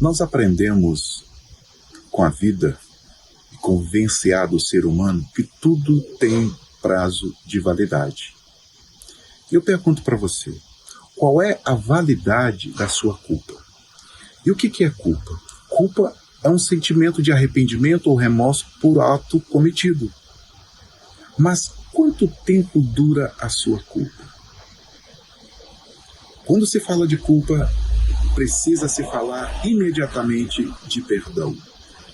Nós aprendemos com a vida e com o vivenciar do ser humano que tudo tem prazo de validade. E eu pergunto para você, qual é a validade da sua culpa? E o que é culpa? Culpa é um sentimento de arrependimento ou remorso por ato cometido. Mas quanto tempo dura a sua culpa? Quando se fala de culpa, precisa se falar imediatamente de perdão.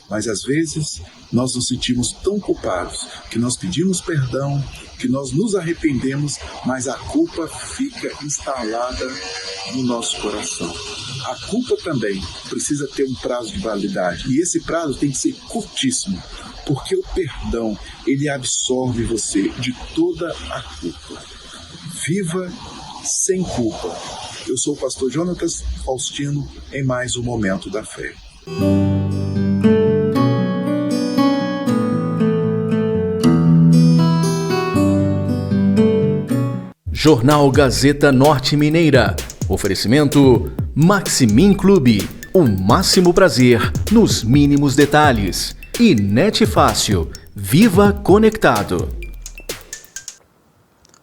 Mas às vezes nós nos sentimos tão culpados que nós pedimos perdão, que nós nos arrependemos, mas a culpa fica instalada no nosso coração. A culpa também precisa ter um prazo de validade e esse prazo tem que ser curtíssimo, porque o perdão, ele absorve você de toda a culpa. Viva sem culpa. Eu sou o pastor Jonatas Faustino em mais um Momento da Fé. Jornal Gazeta Norte Mineira. Oferecimento Maximin Clube. O máximo prazer nos mínimos detalhes. E Net Fácil. Viva Conectado.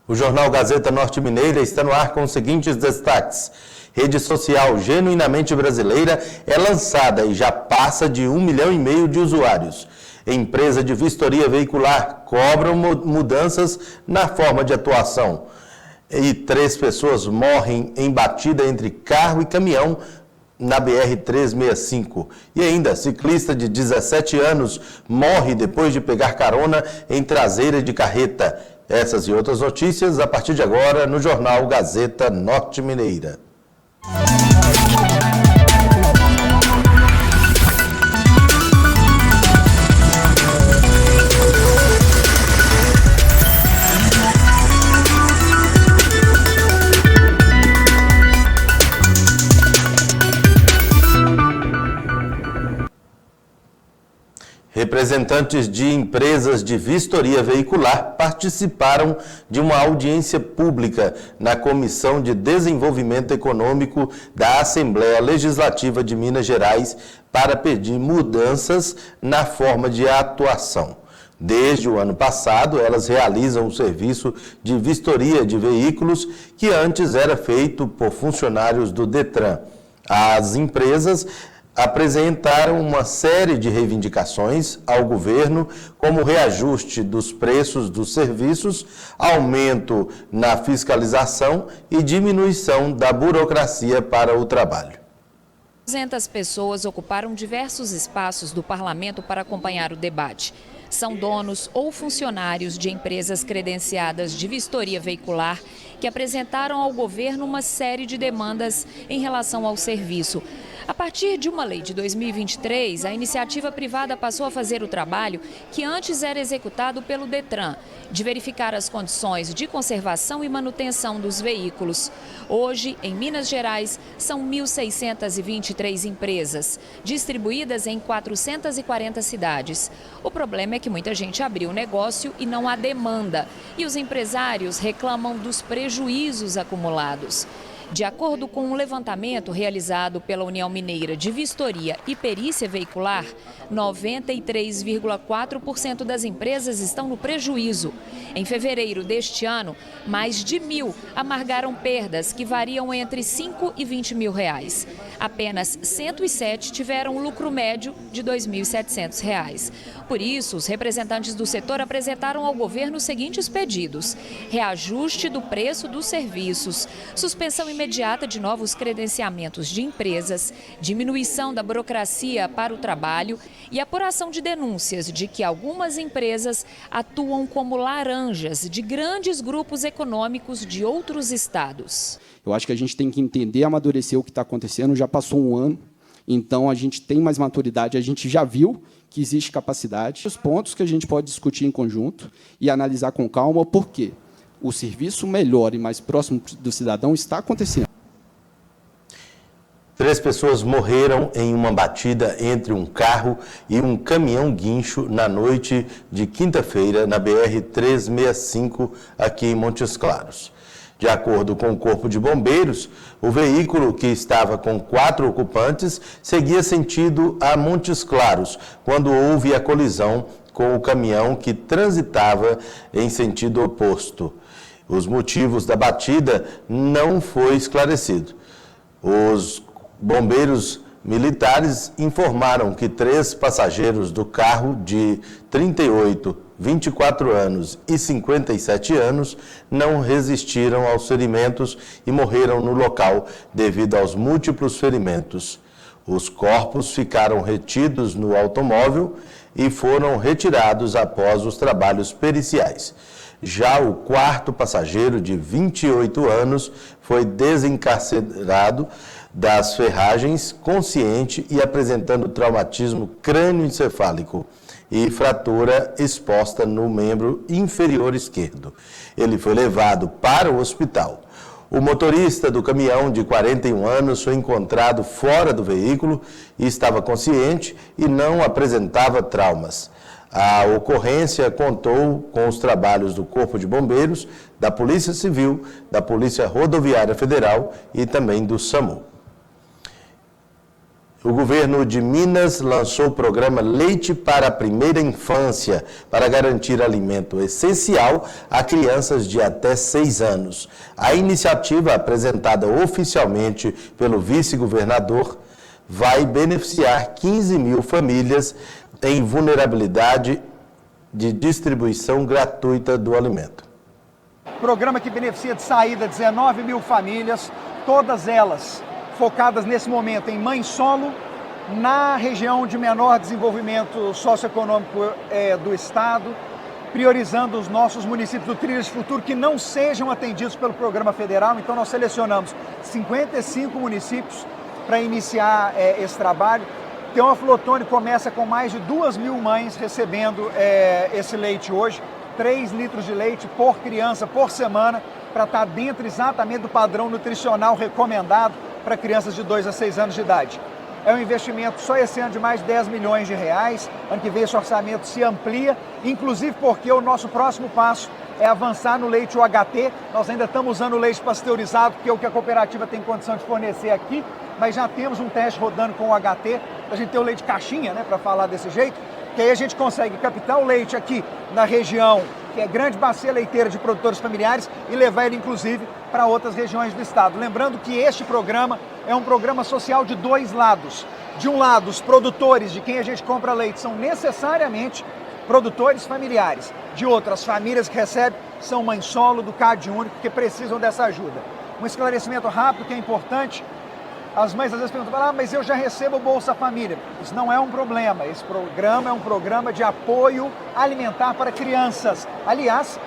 O Jornal Gazeta Norte Mineira está no ar com os seguintes destaques. Rede social genuinamente brasileira é lançada e já passa de 1,5 milhão de usuários. Empresa de vistoria veicular cobra mudanças na forma de atuação. E 3 pessoas morrem em batida entre carro e caminhão na BR-365. E ainda, ciclista de 17 anos morre depois de pegar carona em traseira de carreta. Essas e outras notícias a partir de agora no Jornal Gazeta Norte Mineira. Representantes de empresas de vistoria veicular participaram de uma audiência pública na Comissão de Desenvolvimento Econômico da Assembleia Legislativa de Minas Gerais para pedir mudanças na forma de atuação. Desde o ano passado, elas realizam o serviço de vistoria de veículos que antes era feito por funcionários do Detran. As empresas apresentaram uma série de reivindicações ao governo, como reajuste dos preços dos serviços, aumento na fiscalização e diminuição da burocracia para o trabalho. 200 pessoas ocuparam diversos espaços do parlamento para acompanhar o debate. São donos ou funcionários de empresas credenciadas de vistoria veicular que apresentaram ao governo uma série de demandas em relação ao serviço. A partir de uma lei de 2023, a iniciativa privada passou a fazer o trabalho que antes era executado pelo Detran, de verificar as condições de conservação e manutenção dos veículos. Hoje, em Minas Gerais, são 1.623 empresas, distribuídas em 440 cidades. O problema é que muita gente abriu o negócio e não há demanda, e os empresários reclamam dos prejuízos acumulados. De acordo com um levantamento realizado pela União Mineira de Vistoria e Perícia Veicular, 93,4% das empresas estão no prejuízo. Em fevereiro deste ano, mais de 1.000 amargaram perdas que variam entre 5 e 20 mil reais. Apenas 107 tiveram um lucro médio de R$ 2.700. Por isso, os representantes do setor apresentaram ao governo os seguintes pedidos: reajuste do preço dos serviços, suspensão imediata de novos credenciamentos de empresas, diminuição da burocracia para o trabalho e apuração de denúncias de que algumas empresas atuam como laranjas de grandes grupos econômicos de outros estados. Eu acho que a gente tem que entender e amadurecer o que está acontecendo. Já passou um ano, então a gente tem mais maturidade, a gente já viu que existe capacidade. Os pontos que a gente pode discutir em conjunto e analisar com calma, porque o serviço melhor e mais próximo do cidadão está acontecendo. 3 pessoas morreram em uma batida entre um carro e um caminhão guincho na noite de quinta-feira na BR-365, aqui em Montes Claros. De acordo com o Corpo de Bombeiros, o veículo, que estava com 4 ocupantes, seguia sentido a Montes Claros, quando houve a colisão com o caminhão que transitava em sentido oposto. Os motivos da batida não foi esclarecido. Os bombeiros militares informaram que 3 passageiros do carro de 38, 24 anos e 57 anos não resistiram aos ferimentos e morreram no local devido aos múltiplos ferimentos. Os corpos ficaram retidos no automóvel e foram retirados após os trabalhos periciais. Já o 4º passageiro, de 28 anos, foi desencarcerado das ferragens, consciente e apresentando traumatismo crânioencefálico e fratura exposta no membro inferior esquerdo. Ele foi levado para o hospital. O motorista do caminhão, de 41 anos, foi encontrado fora do veículo e estava consciente e não apresentava traumas. A ocorrência contou com os trabalhos do Corpo de Bombeiros, da Polícia Civil, da Polícia Rodoviária Federal e também do SAMU. O governo de Minas lançou o programa Leite para a Primeira Infância para garantir alimento essencial a crianças de até 6 anos. A iniciativa, apresentada oficialmente pelo vice-governador, vai beneficiar 15 mil famílias em vulnerabilidade de distribuição gratuita do alimento. Programa que beneficia de saída 19 mil famílias, todas elas focadas nesse momento em mãe solo, na região de menor desenvolvimento socioeconômico do estado, priorizando os nossos municípios do Trilhas de Futuro que não sejam atendidos pelo programa federal. Então nós selecionamos 55 municípios para iniciar esse trabalho. Teófilo Otoni começa com mais de 2 mil mães recebendo esse leite hoje, 3 litros de leite por criança por semana, para estar dentro exatamente do padrão nutricional recomendado para crianças de 2 a 6 anos de idade. É um investimento só esse ano de mais de 10 milhões de reais, ano que vem esse orçamento se amplia, inclusive porque o nosso próximo passo é avançar no leite UHT. Nós ainda estamos usando o leite pasteurizado, porque é o que a cooperativa tem condição de fornecer aqui, mas já temos um teste rodando com o UHT, a gente tem o leite caixinha, né, para falar desse jeito, que aí a gente consegue captar o leite aqui na região, que é grande bacia leiteira de produtores familiares, e levar ele, inclusive, para outras regiões do estado. Lembrando que este programa é um programa social de 2 lados. De um lado, os produtores de quem a gente compra leite são necessariamente produtores familiares. De outro, as famílias que recebem são mãe solo, do CAD único, que precisam dessa ajuda. Um esclarecimento rápido que é importante. As mães às vezes perguntam, mas eu já recebo o Bolsa Família. Isso não é um problema. Esse programa é um programa de apoio alimentar para crianças. Aliás,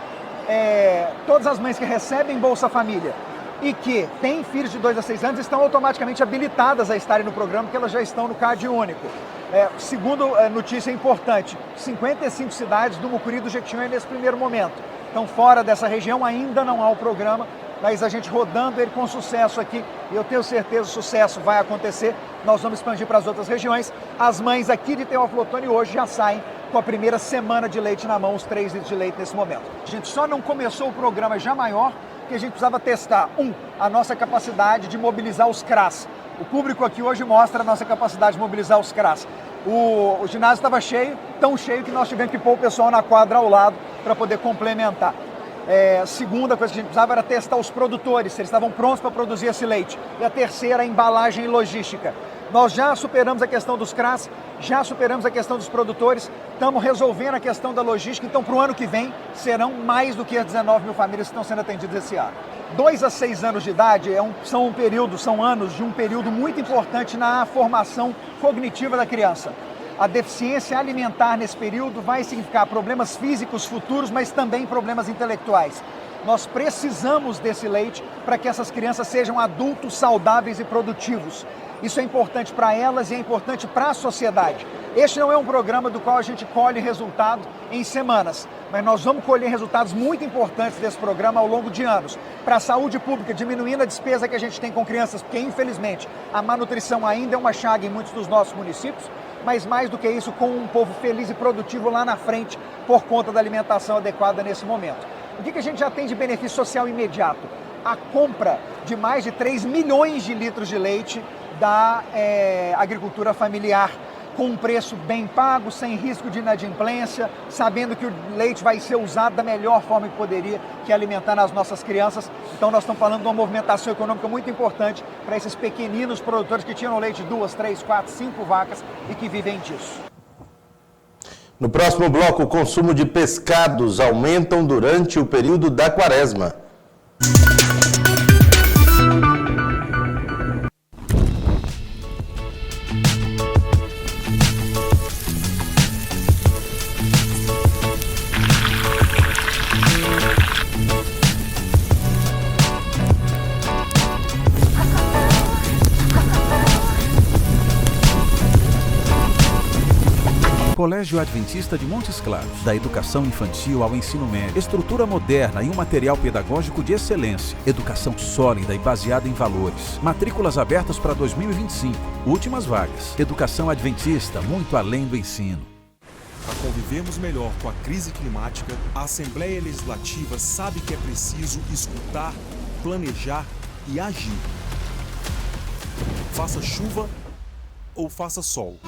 todas as mães que recebem Bolsa Família e que têm filhos de 2 a 6 anos estão automaticamente habilitadas a estarem no programa, porque elas já estão no CAD único. Segundo notícia importante, 55 cidades do Mucuri e do Jequitinhonha nesse primeiro momento. Então, fora dessa região ainda não há o programa, mas a gente rodando ele com sucesso aqui, e eu tenho certeza que o sucesso vai acontecer. Nós vamos expandir para as outras regiões. As mães aqui de Teófilo Otoni hoje já saem com a primeira semana de leite na mão, os 3 litros de leite nesse momento. A gente só não começou o programa já maior, porque a gente precisava testar, a nossa capacidade de mobilizar os CRAS. O público aqui hoje mostra a nossa capacidade de mobilizar os CRAS. O ginásio estava cheio, tão cheio que nós tivemos que pôr o pessoal na quadra ao lado para poder complementar. Segunda coisa que a gente precisava era testar os produtores, se eles estavam prontos para produzir esse leite. E a terceira, a embalagem e logística. Nós já superamos a questão dos CRAS, já superamos a questão dos produtores, estamos resolvendo a questão da logística, então para o ano que vem serão mais do que as 19 mil famílias que estão sendo atendidas esse ano. 2 a 6 anos de idade são anos de um período muito importante na formação cognitiva da criança. A deficiência alimentar nesse período vai significar problemas físicos futuros, mas também problemas intelectuais. Nós precisamos desse leite para que essas crianças sejam adultos saudáveis e produtivos. Isso é importante para elas e é importante para a sociedade. Este não é um programa do qual a gente colhe resultado em semanas, mas nós vamos colher resultados muito importantes desse programa ao longo de anos. Para a saúde pública, diminuindo a despesa que a gente tem com crianças, porque infelizmente a malnutrição ainda é uma chaga em muitos dos nossos municípios, mas mais do que isso, com um povo feliz e produtivo lá na frente por conta da alimentação adequada nesse momento. O que a gente já tem de benefício social imediato? a compra de mais de 3 milhões de litros de leite da agricultura familiar, com um preço bem pago, sem risco de inadimplência, sabendo que o leite vai ser usado da melhor forma que poderia, que é alimentando as nossas crianças. Então nós estamos falando de uma movimentação econômica muito importante para esses pequeninos produtores que tinham leite de 2, 3, 4, 5 vacas e que vivem disso. No próximo bloco, o consumo de pescados aumentam durante o período da quaresma. Colégio Adventista de Montes Claros, da educação infantil ao ensino médio, estrutura moderna e um material pedagógico de excelência, educação sólida e baseada em valores, matrículas abertas para 2025, últimas vagas, educação adventista muito além do ensino. Para convivermos melhor com a crise climática, a Assembleia Legislativa sabe que é preciso escutar, planejar e agir. Faça chuva ou faça sol.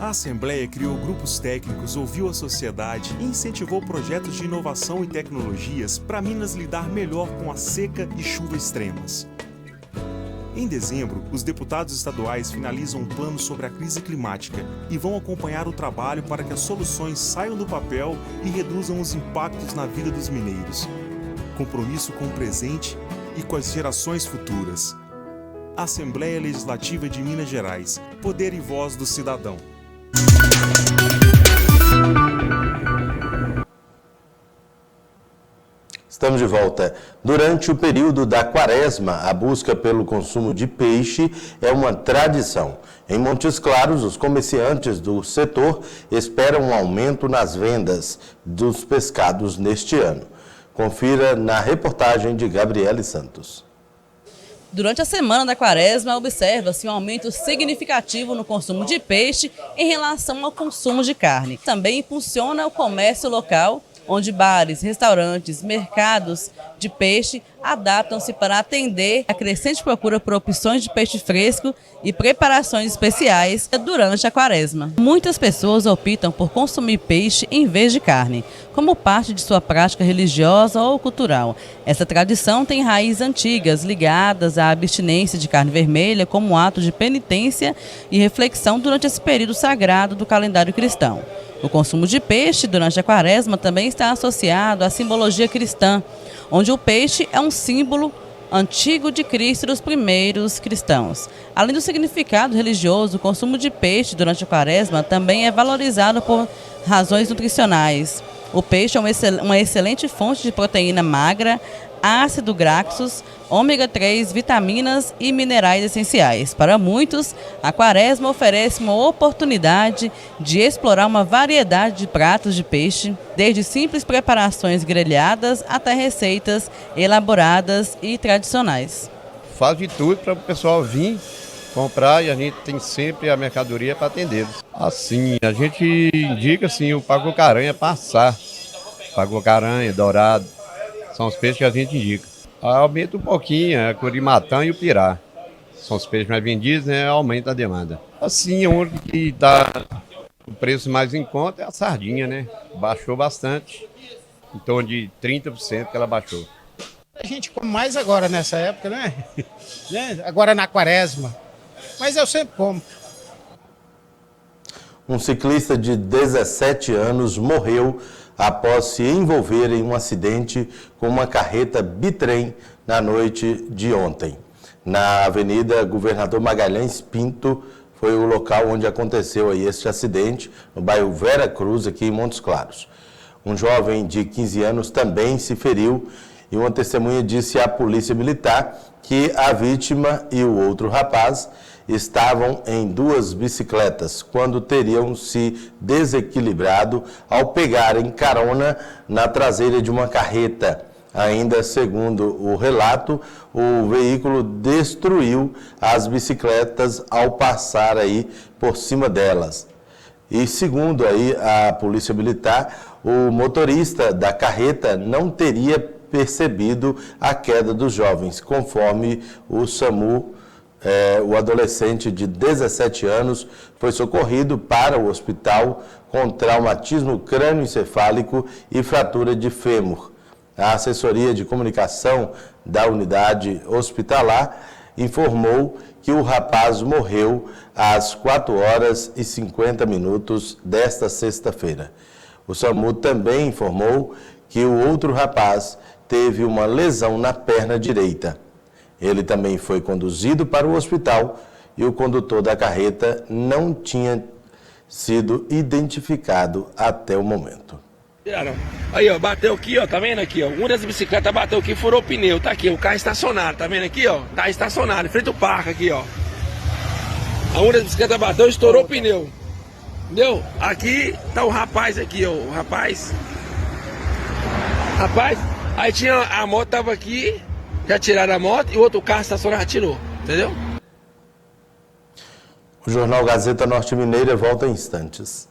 A Assembleia criou grupos técnicos, ouviu a sociedade e incentivou projetos de inovação e tecnologias para Minas lidar melhor com a seca e chuva extremas. Em dezembro, os deputados estaduais finalizam um plano sobre a crise climática e vão acompanhar o trabalho para que as soluções saiam do papel e reduzam os impactos na vida dos mineiros. Compromisso com o presente e com as gerações futuras. Assembleia Legislativa de Minas Gerais. Poder e voz do cidadão. Estamos de volta. Durante o período da quaresma, a busca pelo consumo de peixe é uma tradição. Em Montes Claros, os comerciantes do setor esperam um aumento nas vendas dos pescados neste ano. Confira na reportagem de Gabriele Santos. Durante a semana da quaresma, observa-se um aumento significativo no consumo de peixe em relação ao consumo de carne. Também impulsiona o comércio local, onde bares, restaurantes, mercados de peixe adaptam-se para atender a crescente procura por opções de peixe fresco e preparações especiais durante a quaresma. Muitas pessoas optam por consumir peixe em vez de carne, como parte de sua prática religiosa ou cultural. Essa tradição tem raízes antigas ligadas à abstinência de carne vermelha como ato de penitência e reflexão durante esse período sagrado do calendário cristão. O consumo de peixe durante a quaresma também está associado à simbologia cristã, onde o peixe é um símbolo antigo de Cristo dos primeiros cristãos. Além do significado religioso, o consumo de peixe durante a quaresma também é valorizado por razões nutricionais. O peixe é uma excelente fonte de proteína magra, ácido graxos, ômega 3, vitaminas e minerais essenciais. Para muitos, a quaresma oferece uma oportunidade de explorar uma variedade de pratos de peixe, desde simples preparações grelhadas até receitas elaboradas e tradicionais. Faz de tudo para o pessoal vir comprar e a gente tem sempre a mercadoria para atendê-los. Assim, a gente indica assim, o pagu-caranha passar, pagu-caranha, dourado, são os peixes que a gente indica. Aumenta um pouquinho, a curimatã e o pirá. São os peixes mais vendidos, né? Aumenta a demanda. Assim, o único que dá o preço mais em conta é a sardinha, né? Baixou bastante, em torno de 30% que ela baixou. A gente come mais agora nessa época, né? Agora na quaresma. Mas eu sempre como. Um ciclista de 17 anos morreu após se envolver em um acidente com uma carreta bitrem na noite de ontem. Na Avenida Governador Magalhães Pinto foi o local onde aconteceu aí este acidente, no bairro Vera Cruz, aqui em Montes Claros. Um jovem de 15 anos também se feriu e uma testemunha disse à polícia militar que a vítima e o outro rapaz estavam em duas bicicletas quando teriam se desequilibrado ao pegarem carona na traseira de uma carreta. Ainda segundo o relato, o veículo destruiu as bicicletas ao passar aí por cima delas. E segundo aí a polícia militar, o motorista da carreta não teria percebido a queda dos jovens, conforme o SAMU. O adolescente de 17 anos foi socorrido para o hospital com traumatismo crânioencefálico e fratura de fêmur. A assessoria de comunicação da unidade hospitalar informou que o rapaz morreu às 4h50 desta sexta-feira. O SAMU também informou que o outro rapaz teve uma lesão na perna direita. Ele também foi conduzido para o hospital e o condutor da carreta não tinha sido identificado até o momento. Aí, ó, bateu aqui, ó, tá vendo aqui, ó? Uma das bicicletas bateu aqui, furou o pneu, tá aqui, o carro estacionado, tá vendo aqui, ó? Tá estacionado, em frente ao parque aqui, ó. A uma das bicicletas bateu e estourou o pneu. Entendeu? Aqui tá o rapaz aqui, ó, o rapaz. Aí tinha, a moto tava aqui, já tiraram a moto e o outro carro estacionado tirou, entendeu? O Jornal Gazeta Norte Mineira volta em instantes.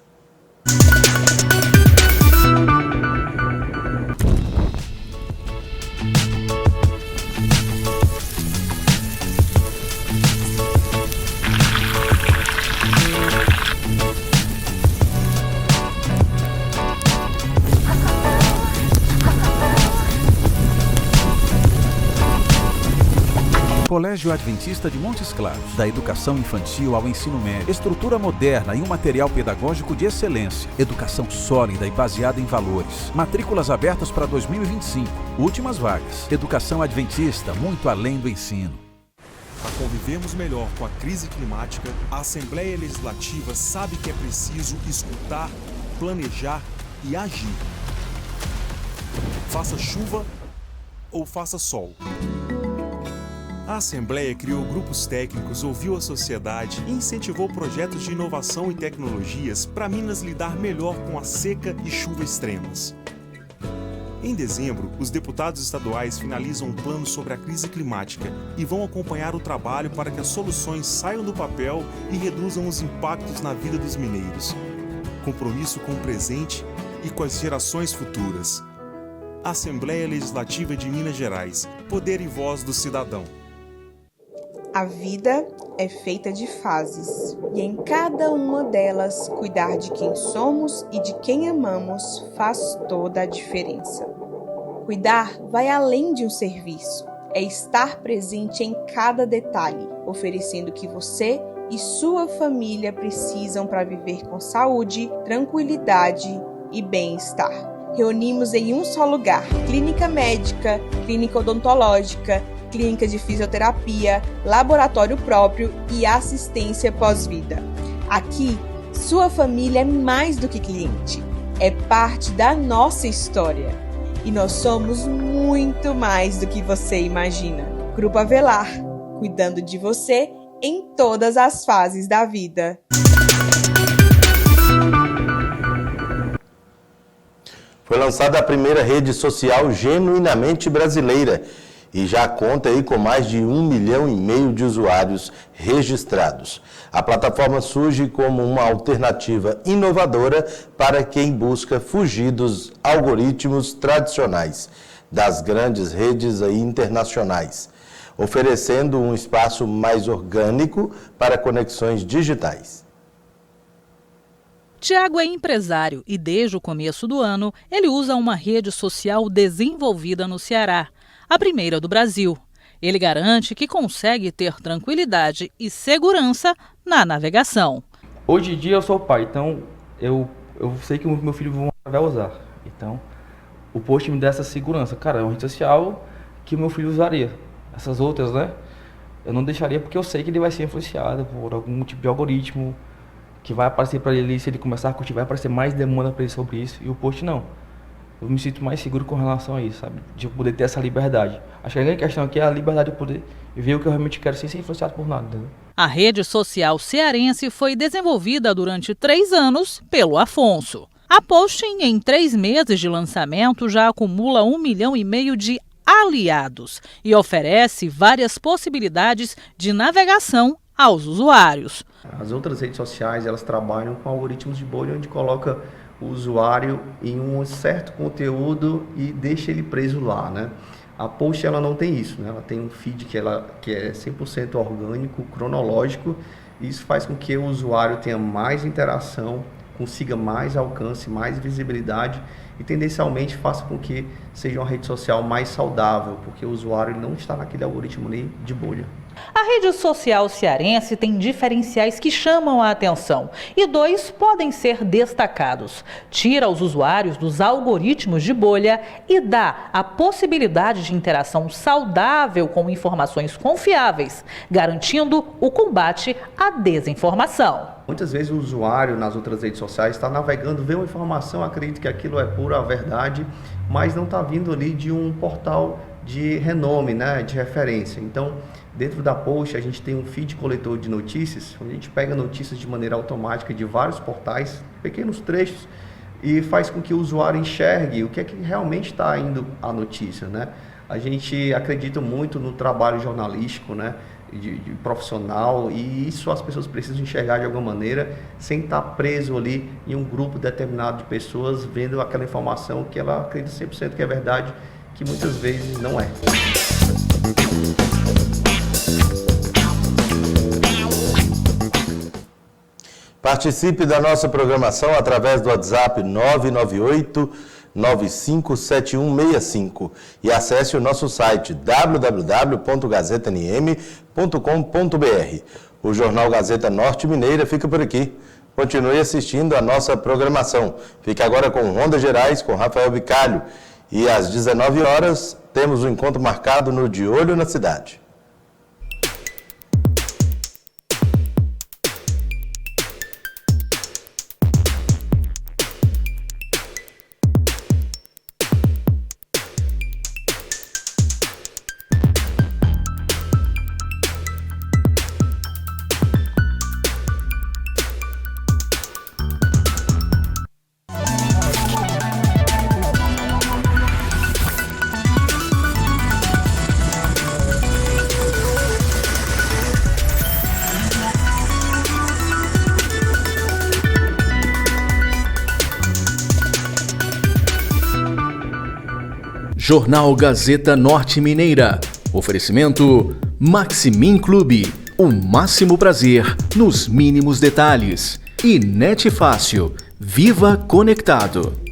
Colégio Adventista de Montes Claros, da educação infantil ao ensino médio, estrutura moderna e um material pedagógico de excelência, educação sólida e baseada em valores, matrículas abertas para 2025, últimas vagas, educação adventista muito além do ensino. Para convivermos melhor com a crise climática, a Assembleia Legislativa sabe que é preciso escutar, planejar e agir. Faça chuva ou faça sol. A Assembleia criou grupos técnicos, ouviu a sociedade e incentivou projetos de inovação e tecnologias para Minas lidar melhor com a seca e chuvas extremas. Em dezembro, os deputados estaduais finalizam um plano sobre a crise climática e vão acompanhar o trabalho para que as soluções saiam do papel e reduzam os impactos na vida dos mineiros. Compromisso com o presente e com as gerações futuras. Assembleia Legislativa de Minas Gerais. Poder e voz do cidadão. A vida é feita de fases, e em cada uma delas, cuidar de quem somos e de quem amamos faz toda a diferença. Cuidar vai além de um serviço, é estar presente em cada detalhe, oferecendo o que você e sua família precisam para viver com saúde, tranquilidade e bem-estar. Reunimos em um só lugar: clínica médica, clínica odontológica, clínica de fisioterapia, laboratório próprio e assistência pós-vida. Aqui, sua família é mais do que cliente, é parte da nossa história. E nós somos muito mais do que você imagina. Grupo Avelar, cuidando de você em todas as fases da vida. Foi lançada a primeira rede social genuinamente brasileira e já conta aí com mais de 1,5 milhão de usuários registrados. A plataforma surge como uma alternativa inovadora para quem busca fugir dos algoritmos tradicionais das grandes redes aí internacionais, oferecendo um espaço mais orgânico para conexões digitais. Tiago é empresário e desde o começo do ano ele usa uma rede social desenvolvida no Ceará, a primeira do Brasil. Ele garante que consegue ter tranquilidade e segurança na navegação. Hoje em dia eu sou pai, então eu sei que o meu filho vai usar. Então o post me dá essa segurança. Cara, é uma rede social que o meu filho usaria. Essas outras, né? Eu não deixaria porque eu sei que ele vai ser influenciado por algum tipo de algoritmo que vai aparecer para ele, se ele começar a curtir, vai aparecer mais demanda para ele sobre isso. E o post não. Eu me sinto mais seguro com relação a isso, sabe? De eu poder ter essa liberdade. Acho que a grande questão aqui é a liberdade de poder ver o que eu realmente quero sem ser influenciado por nada, entendeu? A rede social cearense foi desenvolvida durante 3 anos pelo Afonso. A Posting, em 3 meses de lançamento, já acumula 1,5 milhão de aliados e oferece várias possibilidades de navegação aos usuários. As outras redes sociais, elas trabalham com algoritmos de bolha, onde coloca o usuário em um certo conteúdo e deixa ele preso lá, né? A Post ela não tem isso, né? Ela tem um feed que é 100% orgânico, cronológico, e isso faz com que o usuário tenha mais interação, consiga mais alcance, mais visibilidade e tendencialmente faça com que seja uma rede social mais saudável, porque o usuário não está naquele algoritmo ali de bolha. A rede social cearense tem diferenciais que chamam a atenção e 2 podem ser destacados. Tira os usuários dos algoritmos de bolha e dá a possibilidade de interação saudável com informações confiáveis, garantindo o combate à desinformação. Muitas vezes o usuário nas outras redes sociais está navegando, vê uma informação, acredita que aquilo é pura verdade, mas não está vindo ali de um portal de renome, né, de referência. Então, dentro da Post, a gente tem um feed coletor de notícias, onde a gente pega notícias de maneira automática de vários portais, pequenos trechos, e faz com que o usuário enxergue o que é que realmente está indo a notícia, né? A gente acredita muito no trabalho jornalístico, né, de profissional, e isso as pessoas precisam enxergar de alguma maneira, sem estar preso ali em um grupo determinado de pessoas, vendo aquela informação que ela acredita 100% que é verdade, que muitas vezes não é. Participe da nossa programação através do WhatsApp 998-957165 e acesse o nosso site www.gazetanm.com.br. O Jornal Gazeta Norte Mineira fica por aqui. Continue assistindo a nossa programação. Fique agora com Ronda Gerais, com Rafael Bicalho. E às 19 horas temos um encontro marcado no De Olho na Cidade. Jornal Gazeta Norte Mineira. Oferecimento Maximin Clube. O máximo prazer nos mínimos detalhes. E Net Fácil. Viva Conectado.